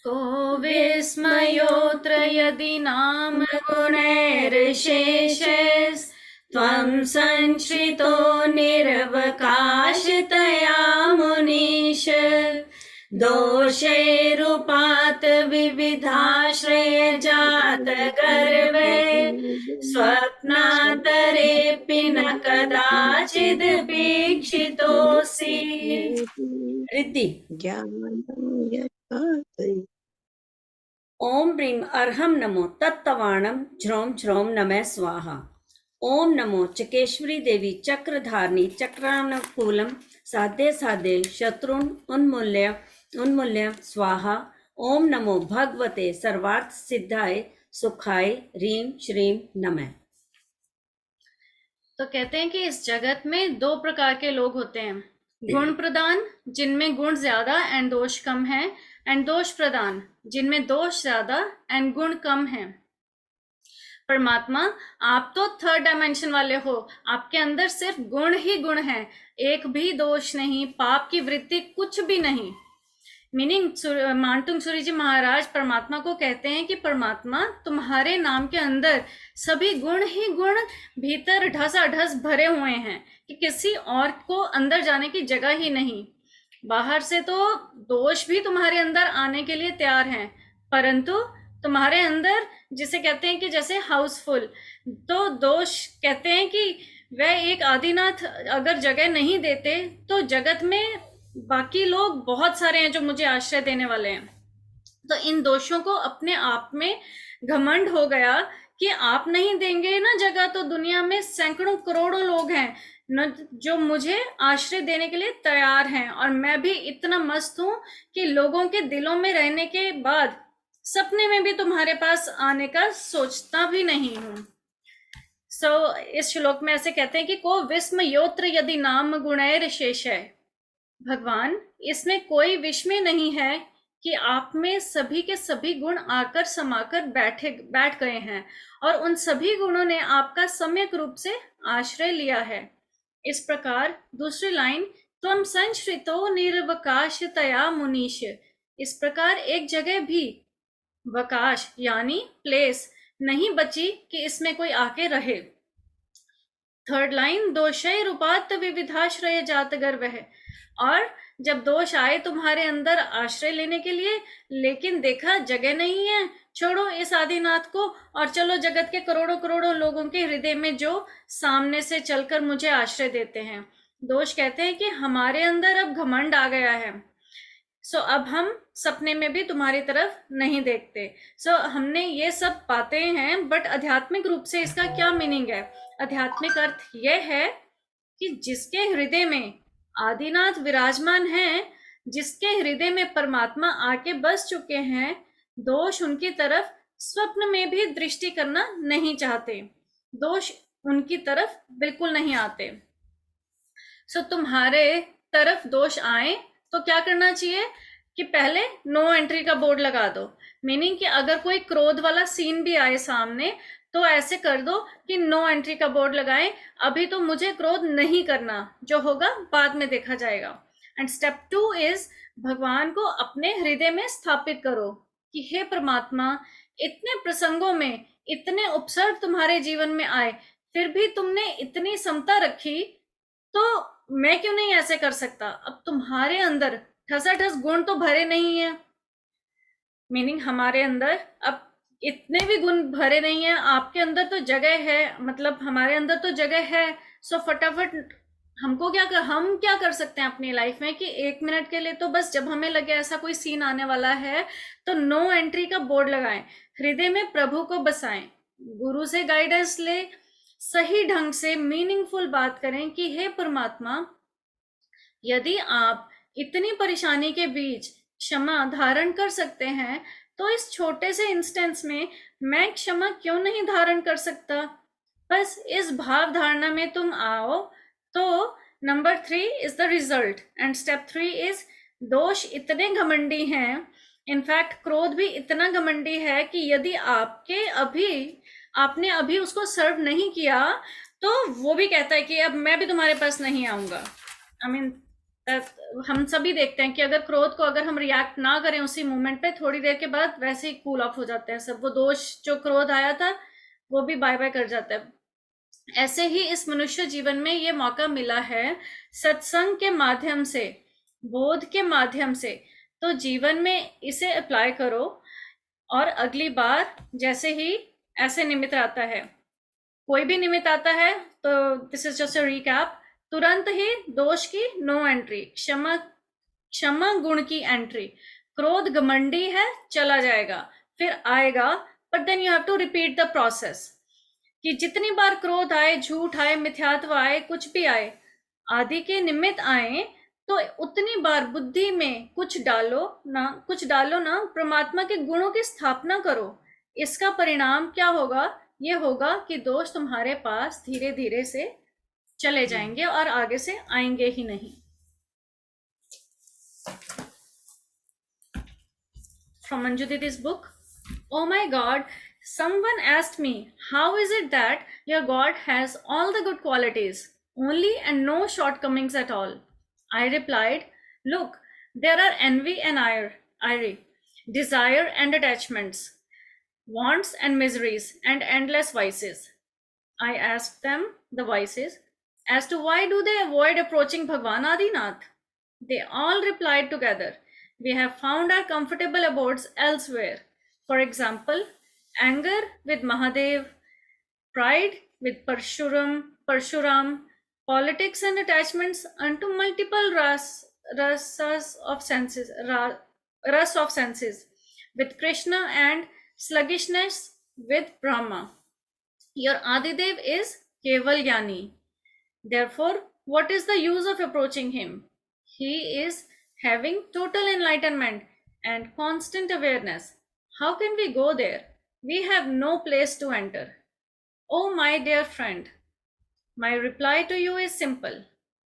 को विस्मयोऽत्र यदि नाम गुणैर्शेषैस्त्वं संश्रितो निरवकाशतया मुनीश दोषैरुपात विविधाश्रयजात गर्वे स्वप्नातरेऽपि न कदाचिदपीक्षितोऽसि। रिद्धि। ओम ब्रीम अर्हम नमो तत्तवाणम झ्रोम झ्रोम नमः स्वाहा। ओम नमो चकेश्वरी देवी चक्रधारिणी चक्रानुकूलम साध्य साध्य शत्रुन उन्मूल्य उन्मूल्य स्वाहा। ओम नमो भगवते सर्वार्थ सिद्धाय सुखाय ह्रीं श्रीं नमः। तो कहते हैं कि इस जगत में दो प्रकार के लोग होते हैं, गुण प्रदान जिनमें गुण ज्यादा एंड दोष कम है, एंड दोष प्रदान जिनमें दोष ज्यादा एंड गुण कम है। परमात्मा आप तो थर्ड डायमेंशन वाले हो, आपके अंदर सिर्फ गुण ही गुण है, एक भी दोष नहीं, पाप की वृत्ति कुछ भी नहीं। मीनिंग मानतुंग सूरी जी महाराज परमात्मा को कहते हैं कि परमात्मा तुम्हारे नाम के अंदर सभी गुण ही गुण भीतर ढसाढस भरे हुए हैं कि किसी और को अंदर जाने की जगह ही नहीं। बाहर से तो दोष भी तुम्हारे अंदर आने के लिए तैयार हैं, परंतु तुम्हारे अंदर जिसे कहते हैं कि जैसे हाउसफुल, तो दोष कहते हैं कि वह एक आदिनाथ अगर जगह नहीं देते तो जगत में बाकी लोग बहुत सारे हैं जो मुझे आश्रय देने वाले हैं। तो इन दोषों को अपने आप में घमंड हो गया कि आप नहीं देंगे ना जगह, तो दुनिया में सैकड़ों करोड़ों लोग हैं न जो मुझे आश्रय देने के लिए तैयार हैं, और मैं भी इतना मस्त हूं कि लोगों के दिलों में रहने के बाद सपने में भी तुम्हारे पास आने का सोचता भी नहीं हूं। इस श्लोक में ऐसे कहते हैं कि को विस्मयोत्र यदि नाम गुणैर शेष है। भगवान, इसमें कोई विस्मय नहीं है कि आप में सभी के सभी गुण आकर समाकर बैठ गए हैं, और उन सभी गुणों ने आपका सम्यक रूप से आश्रय लिया है। इस प्रकार दूसरी लाइन, त्वम संश्रितो निर्वकाशतया मुनीश, इस प्रकार एक जगह भी वकाश यानी प्लेस नहीं बची कि इसमें कोई आके रहे। थर्ड लाइन, दोषय रूपात विविधाश्रय जात गर्व है, और जब दोष आए तुम्हारे अंदर आश्रय लेने के लिए, लेकिन देखा जगह नहीं है, छोड़ो इस आदिनाथ को और चलो जगत के करोड़ों करोड़ों लोगों के हृदय में जो सामने से चलकर मुझे आश्रय देते हैं। दोष कहते हैं कि हमारे अंदर अब घमंड आ गया है, अब हम सपने में भी तुम्हारी तरफ नहीं देखते। हमने ये सब बातें हैं, बट आध्यात्मिक रूप से इसका क्या मीनिंग है? आध्यात्मिक अर्थ यह है कि जिसके हृदय में आदिनाथ विराजमान हैं, जिसके हृदय में परमात्मा आके बस चुके हैं, दोष उनकी तरफ स्वप्न में भी दृष्टि करना नहीं चाहते, दोष उनकी तरफ बिल्कुल नहीं आते। तुम्हारे तरफ दोष आए तो क्या करना चाहिए कि पहले नो एंट्री का बोर्ड लगा दो। मीनिंग कि अगर कोई क्रोध वाला सीन भी आए सामने तो ऐसे कर दो कि नो एंट्री का बोर्ड लगाएं, अभी तो मुझे क्रोध नहीं करना, जो होगा बाद में देखा जाएगा। एंड स्टेप 2 इज भगवान को अपने हृदय में स्थापित करो कि हे परमात्मा, इतने प्रसंगों में इतने उपसर्ग तुम्हारे जीवन में आए, फिर भी तुमने इतनी समता रखी, तो मैं क्यों नहीं ऐसे कर सकता? अब तुम्हारे अंदर ठसाठस गुण तो भरे नहीं है, मीनिंग हमारे अंदर अब इतने भी गुण भरे नहीं है, आपके अंदर तो जगह है, मतलब हमारे अंदर तो जगह है। फटाफट हमको हम क्या कर सकते हैं अपनी लाइफ में कि 1 मिनट के लिए तो बस जब हमें लगे ऐसा कोई सीन आने वाला है तो नो एंट्री का बोर्ड लगाएं, हृदय में प्रभु को बसाएं, गुरु से गाइडेंस ले, सही ढंग से मीनिंगफुल बात करें कि हे परमात्मा, यदि आप इतनी परेशानी के बीच क्षमा धारण कर सकते हैं तो इस छोटे से इंस्टेंस में मैं क्षमा क्यों नहीं धारण कर सकता? बस इस भाव धारणा में तुम आओ तो number 3 is the result, and step 3 is दोष इतने घमंडी हैं, इनफैक्ट क्रोध भी इतना घमंडी है कि यदि आपने अभी उसको सर्व नहीं किया तो वो भी कहता है कि अब मैं भी तुम्हारे पास नहीं आऊंगा। हम सभी देखते हैं कि अगर क्रोध को अगर हम रिएक्ट ना करें उसी मोमेंट पे, थोड़ी देर के बाद वैसे ही कूल ऑफ हो जाते हैं सब, वो दोष जो क्रोध आया था वो भी बाय बाय कर जाता है। ऐसे ही इस मनुष्य जीवन में ये मौका मिला है सत्संग के माध्यम से, बोध के माध्यम से, तो जीवन में इसे अप्लाई करो और अगली बार जैसे ही ऐसे निमित्त आता है, कोई भी निमित्त आता है, तो this is just a recap, तुरंत ही दोष की नो एंट्री, क्षमा क्षमा गुण की एंट्री। क्रोध घमंडी है, चला जाएगा, फिर आएगा, but then you have to repeat the process कि जितनी बार क्रोध आए, झूठ आए, मिथ्यात्व आए, कुछ भी आए, आदि के निमित्त आए, तो उतनी बार बुद्धि में कुछ डालो ना, परमात्मा के गुणों की स्थापना करो। इसका परिणाम क्या होगा? ये होगा कि दोष तुम्हारे पास धीरे धीरे से चले जाएंगे और आगे से आएंगे ही नहीं। From Manju Didi's book. Oh my God, someone asked me, how is it that your God has all the good qualities only and no shortcomings at all? I replied, look, there are envy and ire, desire and attachments, wants and miseries, and endless vices. I asked them, the vices, as to why do they avoid approaching Bhagwan Adinath? They all replied together, we have found our comfortable abodes elsewhere. For example, anger with Mahadev, pride with Parshuram, politics and attachments unto multiple rasas of senses, ras of senses, with Krishna, and sluggishness with Brahma. Your Adidev is Keval Jnani. Therefore, what is the use of approaching him? He is having total enlightenment and constant awareness. How can we go there? We have no place to enter. Oh, my dear friend, my reply to you is simple.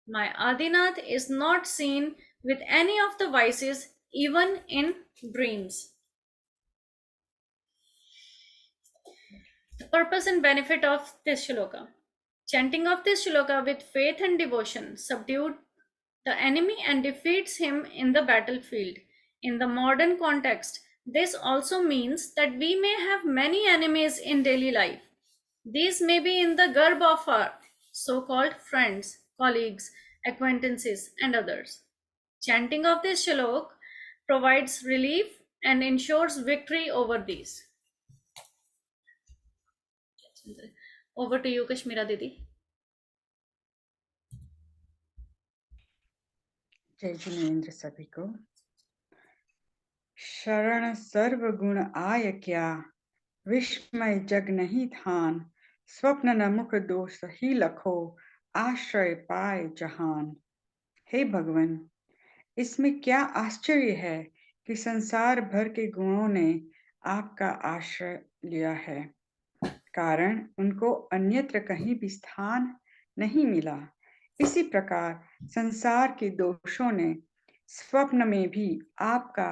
My Adinath is not seen with any of the vices, even in dreams. The purpose and benefit of this shloka. Chanting of this shloka with faith and devotion subdued the enemy and defeats him in the battlefield. In the modern context, this also means that we may have many enemies in daily life. These may be in the garb of our so-called friends, colleagues, acquaintances, and others. Chanting of this shlok provides relief and ensures victory over these. Over to you, Kashmira Didi. जय जिनेन्द्र सभी को। शरण सर्व गुण आय क्या, विस्मय जग नहीं थान, स्वप्न न मुख दोष ही लखो, आश्रय पाए जहान। हे भगवान, इसमें क्या आश्चर्य है कि संसार भर के गुणों ने आपका आश्रय लिया है, कारण उनको अन्यत्र कहीं भी स्थान नहीं मिला। इसी प्रकार संसार के दोषों ने स्वप्न में भी आपका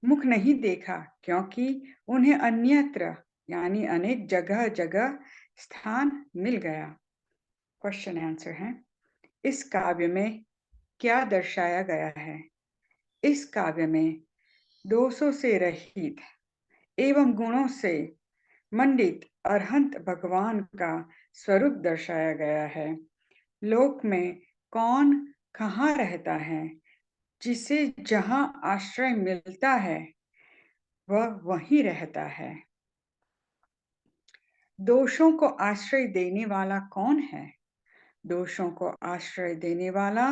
मुख नहीं देखा, क्योंकि उन्हें अन्यत्र यानी अनेक जगह जगह स्थान मिल गया। क्वेश्चन आंसर है, इस काव्य में क्या दर्शाया गया है? इस काव्य में दोषों से रहित एवं गुणों से मंडित अरहंत भगवान का स्वरूप दर्शाया गया है। लोक में कौन कहाँ रहता है, जिसे जहाँ आश्रय मिलता है वह वहीं रहता है। दोषों को आश्रय देने वाला कौन है? दोषों को आश्रय देने वाला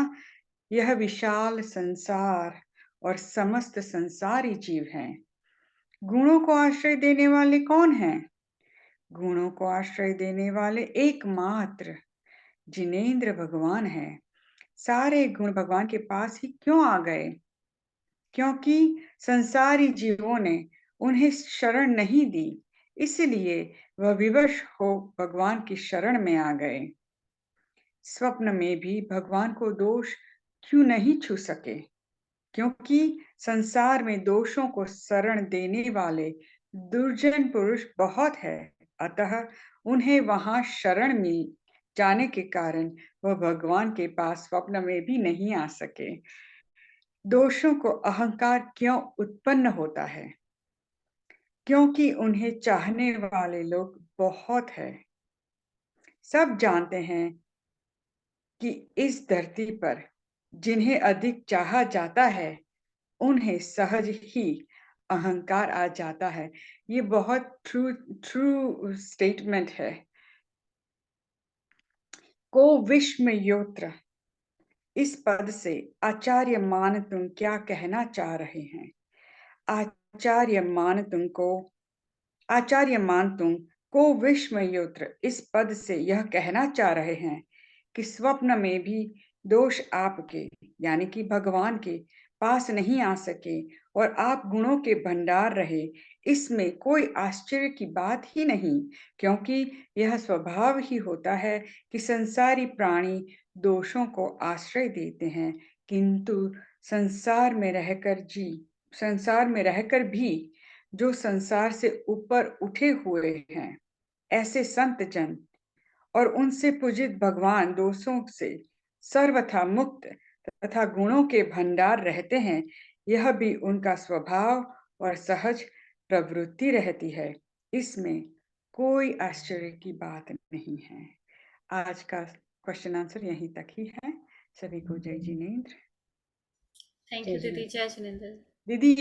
यह विशाल संसार और समस्त संसारी जीव हैं। गुणों को आश्रय देने वाले कौन हैं? गुणों को आश्रय देने वाले एकमात्र जिनेंद्र भगवान है। सारे गुण भगवान के पास ही क्यों आ गए? क्योंकि संसारी जीवों ने उन्हें शरण नहीं दी, इसलिए वह विवश हो भगवान की शरण में आ गए। स्वप्न में भी भगवान को दोष क्यों नहीं छू सके? क्योंकि संसार में दोषों को शरण देने वाले दुर्जन पुरुष बहुत है, अतः उन्हें वहां शरण जाने के कारण वह भगवान के पास स्वप्न में भी नहीं आ सके। दोषों को अहंकार क्यों उत्पन्न होता है? क्योंकि उन्हें चाहने वाले लोग बहुत हैं। सब जानते हैं कि इस धरती पर जिन्हें अधिक चाहा जाता है उन्हें सहज ही अहंकार आ जाता है। ये बहुत ट्रू स्टेटमेंट है। को विश्व योत्र, इस पद से आचार्य मान तुम क्या कहना चाह रहे हैं? आचार्य मान तुमको आचार्य मान तुम को विश्व योत्र, इस पद से यह कहना चाह रहे हैं कि स्वप्न में भी दोष आपके यानी कि भगवान के पास नहीं आ सके और आप गुणों के भंडार रहे, इसमें कोई आश्चर्य की बात ही नहीं, क्योंकि यह स्वभाव ही होता है कि संसारी प्राणी दोषों को आश्रय देते हैं, किंतु संसार में रहकर भी जो संसार से ऊपर उठे हुए हैं, ऐसे संत जन और उनसे पूजित भगवान दोषों से सर्वथा मुक्त तथा गुणों के भंडार रहते हैं। यह भी उनका स्वभाव और सहज प्रवृत्ति रहती है। इसमें कोई आश्चर्य की बात नहीं है। आज का क्वेश्चन आंसर यहीं तक ही है। सभी को जय जिनेन्द्र। थैंक जय यू दीदी। जिनेन्द्र। जय जिनेन्द्र। दीदी